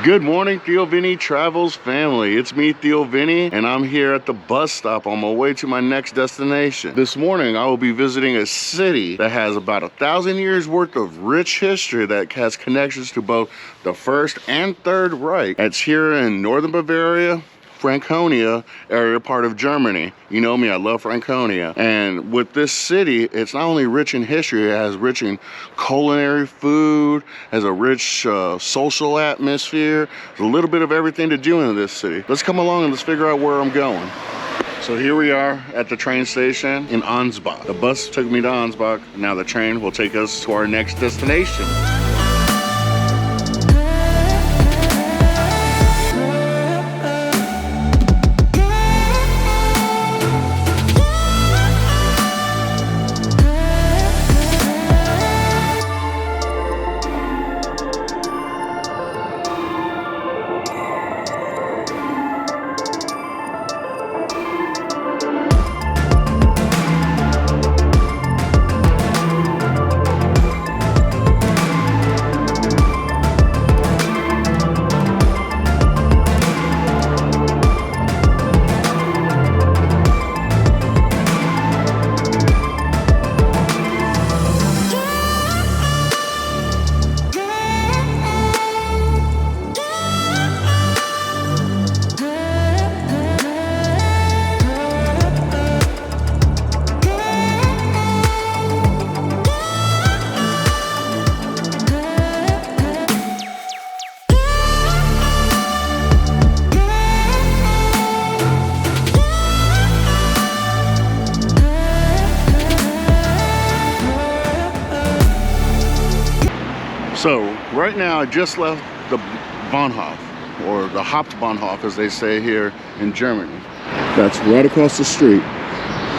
Good morning, Theo Vinny Travels family. It's me, Theo Vinny, and I'm here at the bus stop on my way to my next destination. This morning, I will be visiting a city that has about 1,000 years worth of rich history that has connections to both the First and Third Reich. It's here in northern Bavaria, Franconia area, part of Germany. You know me, I love Franconia. And with this city, it's not only rich in history, it has rich in culinary food, has a rich social atmosphere. There's a little bit of everything to do in this city. Let's come along and let's figure out where I'm going. So here we are at the train station in Ansbach. The bus took me to Ansbach. Now the train will take us to our next destination. So right now I just left the Bahnhof, or the Hauptbahnhof as they say here in Germany. That's right across the street.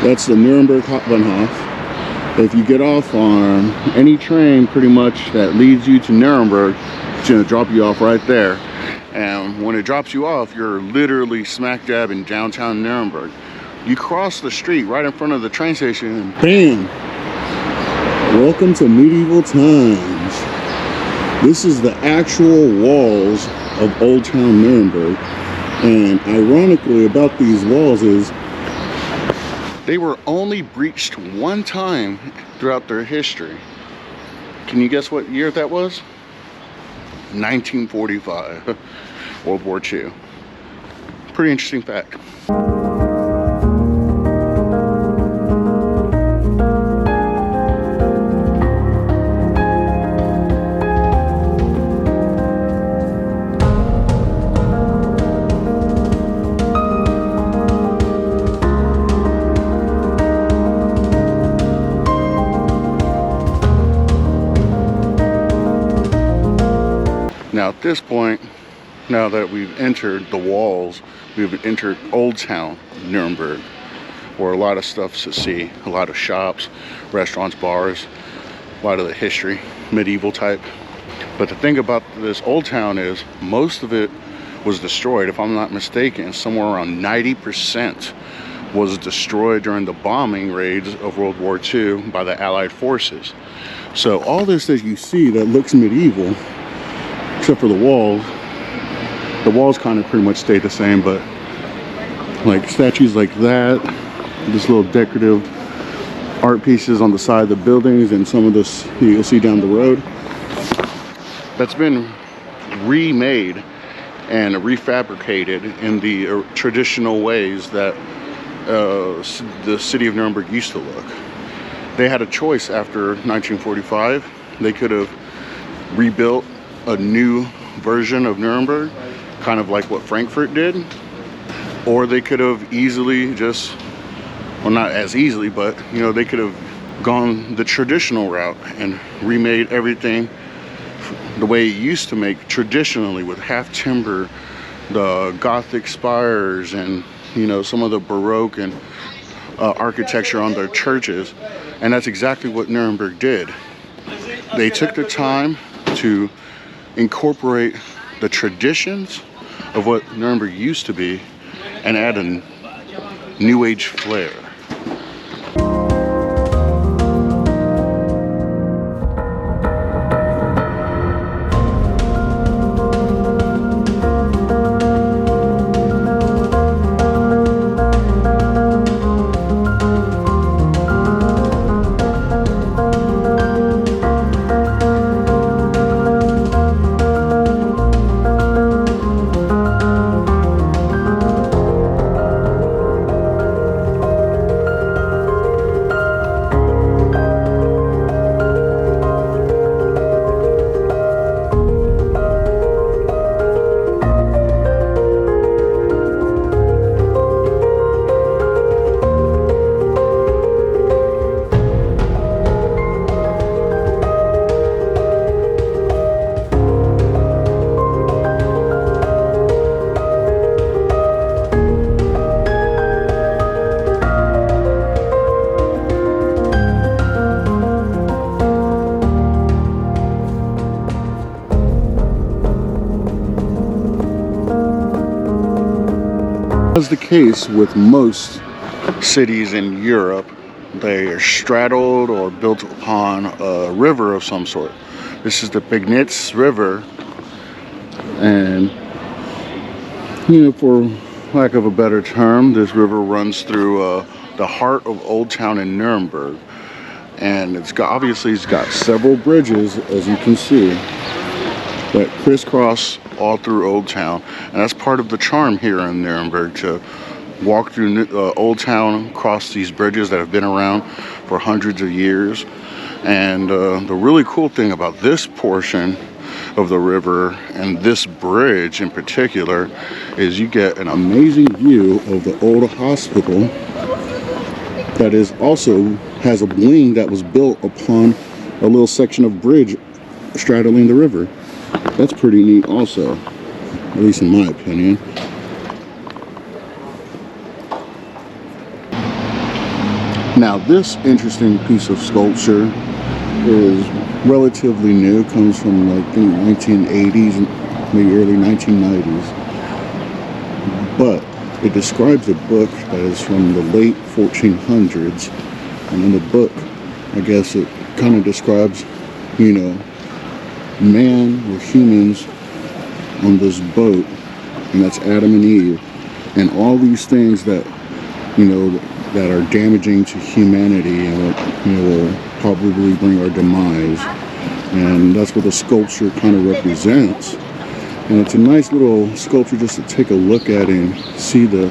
That's the Nuremberg Hauptbahnhof. If you get off on any train pretty much that leads you to Nuremberg, it's gonna drop you off right there. And when it drops you off, you're literally smack dab in downtown Nuremberg. You cross the street right in front of the train station and bam! Welcome to medieval times. This is the actual walls of Old Town Nuremberg. And ironically about these walls is they were only breached one time throughout their history. Can you guess what year that was? 1945, World War II. Pretty interesting fact. Now at this point, now that we've entered the walls, we've entered Old Town Nuremberg, where a lot of stuff's to see, a lot of shops, restaurants, bars, a lot of the history, medieval type. But the thing about this Old Town is most of it was destroyed. If I'm not mistaken, somewhere around 90% was destroyed during the bombing raids of World War II by the Allied forces. So all this that you see that looks medieval, except for the walls kind of pretty much stayed the same, but like statues like that, this little decorative art pieces on the side of the buildings, and some of this you'll see down the road, that's been remade and refabricated in the traditional ways that the city of Nuremberg used to look. They had a choice after 1945. They could have rebuilt a new version of Nuremberg, kind of like what Frankfurt did, or they could have easily just, well, not as easily, but you know, they could have gone the traditional route and remade everything the way it used to make traditionally, with half timber, the Gothic spires, and you know, some of the Baroque and architecture on their churches. And that's exactly what Nuremberg did. They took the time to incorporate the traditions of what Nuremberg used to be and add a new age flair. As the case with most cities in Europe, they are straddled or built upon a river of some sort. This is the Pegnitz River, and for lack of a better term, this river runs through the heart of Old Town in Nuremberg, and it's got several bridges, as you can see, that crisscross all through Old Town, and that's part of the charm here in Nuremberg, to walk through Old Town, cross these bridges that have been around for hundreds of years. And the really cool thing about this portion of the river and this bridge in particular is you get an amazing view of the old hospital that has a wing that was built upon a little section of bridge straddling the river. That's pretty neat also, at least in my opinion. Now, this interesting piece of sculpture is relatively new, comes from I think 1980s, maybe early 1990s, but it describes a book that is from the late 1400s, and in the book, I guess it kind of describes, man or humans on this boat, and that's Adam and Eve, and all these things that that are damaging to humanity and will probably bring our demise. And that's what the sculpture kind of represents. And it's a nice little sculpture just to take a look at and see the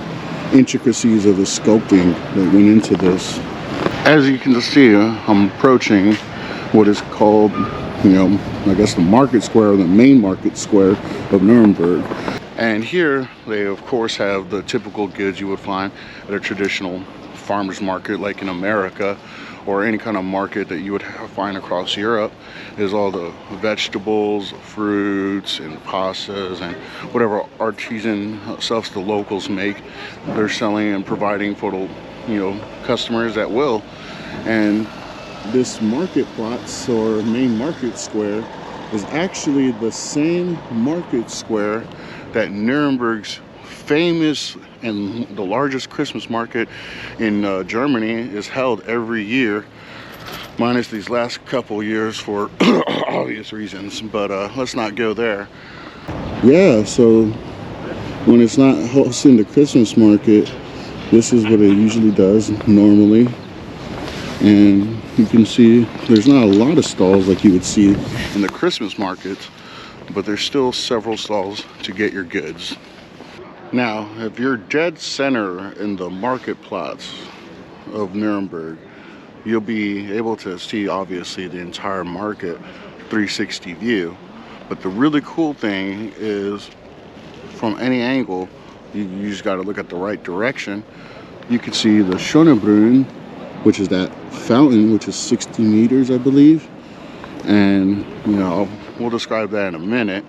intricacies of the sculpting that went into this. As you can see, I'm approaching what is called, I guess the market square, or the main market square of Nuremberg. And here they of course have the typical goods you would find at a traditional farmer's market like in America, or any kind of market that you would find across Europe. Is all the vegetables, fruits, and pastas, and whatever artisan stuff the locals make. They're selling and providing for the customers that will. And this market plots, or main market square, is actually the same market square that Nuremberg's famous and the largest Christmas market in Germany is held every year, minus these last couple years for obvious reasons, but let's not go there. Yeah, so when it's not hosting the Christmas market, this is what it usually does normally. And you can see there's not a lot of stalls like you would see in the Christmas markets, but there's still several stalls to get your goods. Now, if you're dead center in the market plots of Nuremberg, you'll be able to see obviously the entire market 360 view. But the really cool thing is, from any angle, you just got to look at the right direction. You can see the Schönebrunnen, which is that fountain, which is 60 meters, I believe. And we'll describe that in a minute.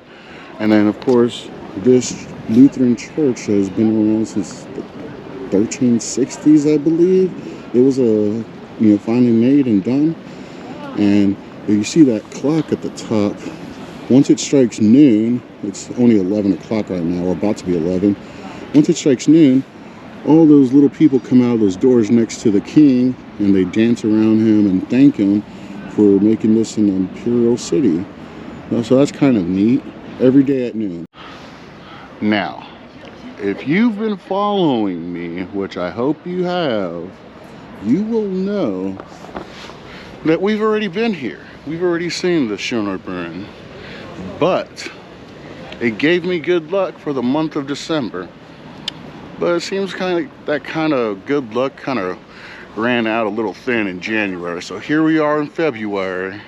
And then of course, this Lutheran church has been around since the 1360s, I believe. It was finally made and done. And you see that clock at the top. Once it strikes noon, it's only 11 o'clock right now, or about to be 11. Once it strikes noon, all those little people come out of those doors next to the king, and they dance around him and thank him for making this an imperial city. So that's kind of neat. Every day at noon. Now, if you've been following me, which I hope you have, you will know that we've already been here. We've already seen the Schönebrunnen, but it gave me good luck for the month of December. But it seems that kind of good luck kind of ran out a little thin in January. So here we are in February.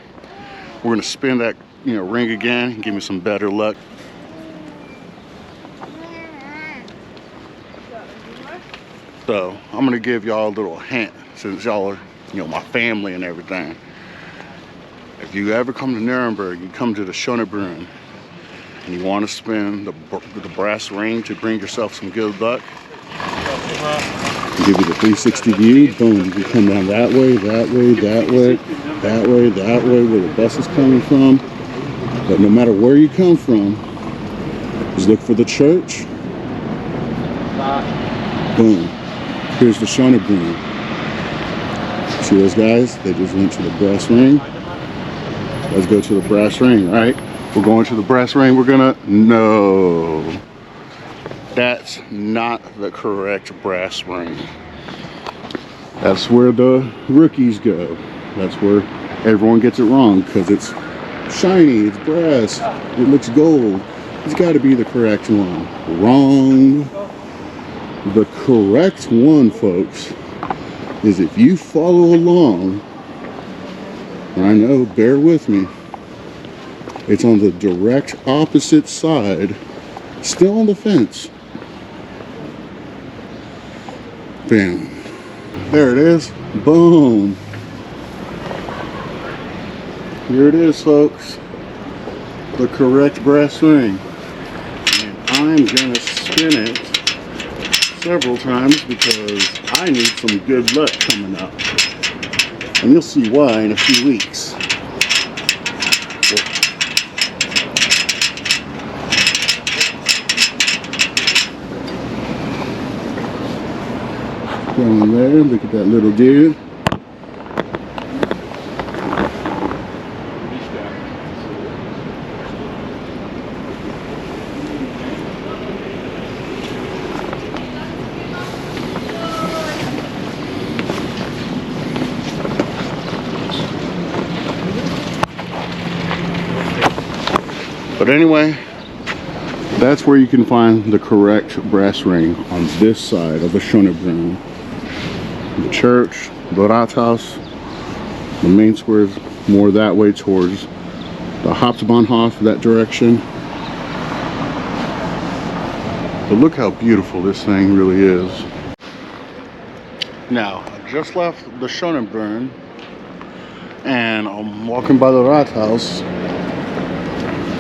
We're gonna spin that ring again and give me some better luck. So I'm gonna give y'all a little hint, since y'all are my family and everything. If you ever come to Nuremberg, you come to the Schönebrunnen and you want to spin the brass ring to bring yourself some good luck, give you the 360 view. Boom, you can come down that way, that way, that way, that way, that way, where the bus is coming from. But no matter where you come from, just look for the church. Boom. Here's the Schönebrunn. See those guys? They just went to the brass ring. Let's go to the brass ring, right? We're going to the brass ring. We're gonna, no. That's not the correct brass ring. That's where the rookies go. That's where everyone gets it wrong because it's shiny, it's brass, it looks gold. It's got to be the correct one. Wrong. The correct one, folks, is if you follow along, and I know, bear with me, it's on the direct opposite side, still on the fence. Bam. There it is. Boom. Here it is, folks. The correct brass ring. And I'm gonna spin it several times because I need some good luck coming up. And you'll see why in a few weeks. Going there, look at that little dude. But anyway, that's where you can find the correct brass ring on this side of the Schönebrunn. The church, the Rathaus, the main square is more that way towards the Hauptbahnhof, that direction. But look how beautiful this thing really is. Now, I just left the Schönebrunn and I'm walking by the Rathaus.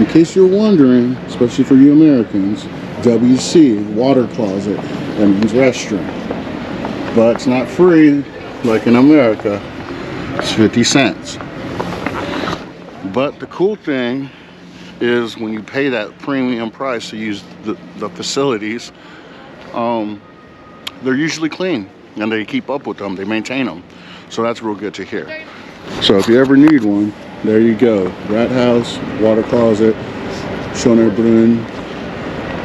In case you're wondering, especially for you Americans, WC, water closet, that means restroom. But it's not free like in America. It's 50 cents. But the cool thing is when you pay that premium price to use the facilities, they're usually clean and they keep up with them, they maintain them. So that's real good to hear. So if you ever need one, there you go. Rathaus, water closet, Schönebrunn.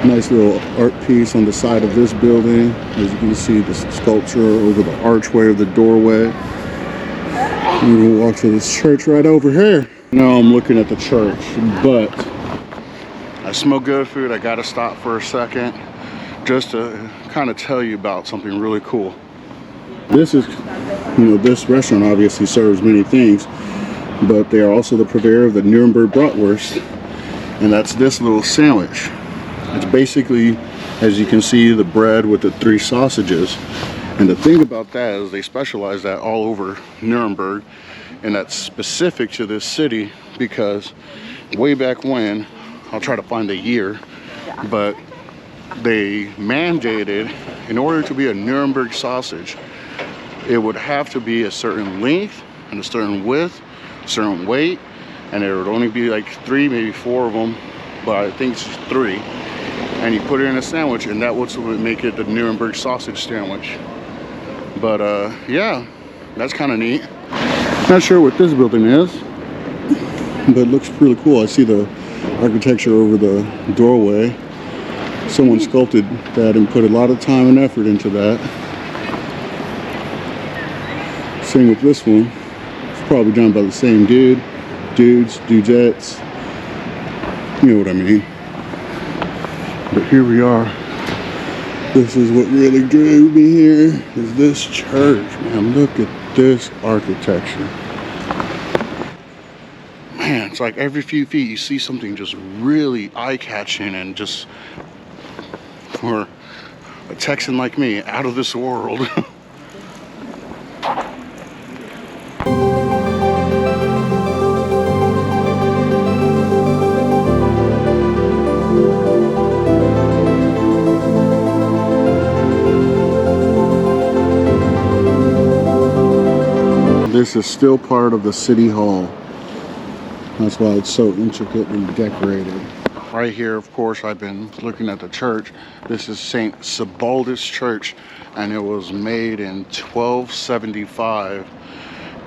Nice little art piece on the side of this building. As you can see, the sculpture over the archway of the doorway. We're gonna walk to this church right over here. Now I'm looking at the church, but I smell good food. I gotta stop for a second just to kind of tell you about something really cool. This is, this restaurant obviously serves many things, but they are also the purveyor of the Nuremberg bratwurst, and that's this little sandwich. It's basically, as you can see, the bread with the 3 sausages. And the thing about that is they specialize that all over Nuremberg, and that's specific to this city because way back when, I'll try to find the year, but they mandated in order to be a Nuremberg sausage, it would have to be a certain length and a certain width, a certain weight, and there would only be like 3, maybe 4 of them, but I think it's just 3. And you put it in a sandwich, and that would make it the Nuremberg sausage sandwich. But yeah, that's kind of neat. Not sure what this building is, but it looks really cool. I see the architecture over the doorway. Someone sculpted that and put a lot of time and effort into that. Same with this one. It's probably done by the same dudettes. You know what I mean. But here we are. This is what really drew me here, is this church. Man, look at this architecture. Man, it's like every few feet you see something just really eye-catching and just, for a Texan like me, out of this world. This is still part of the city hall. That's why it's so intricately decorated. Right here, of course, I've been looking at the church. This is St. Sebaldus Church, and it was made in 1275.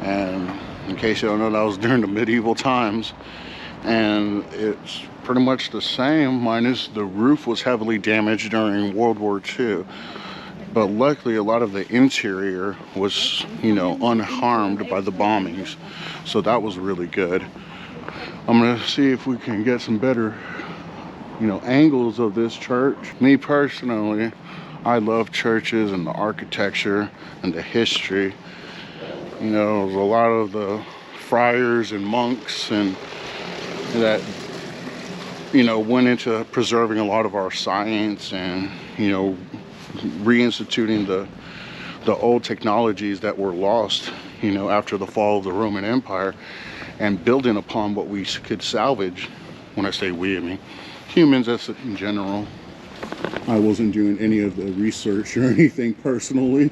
And in case you don't know, that was during the medieval times. And it's pretty much the same, minus the roof was heavily damaged during World War II. But luckily, a lot of the interior was, you know, unharmed by the bombings. So that was really good. I'm gonna see if we can get some better, you know, angles of this church. Me personally, I love churches and the architecture and the history. You know, a lot of the friars and monks and that, you know, went into preserving a lot of our science and, you know, reinstituting the old technologies that were lost, you know, after the fall of the Roman Empire, and building upon what we could salvage. When I say we, I mean humans as in general. I wasn't doing any of the research or anything personally.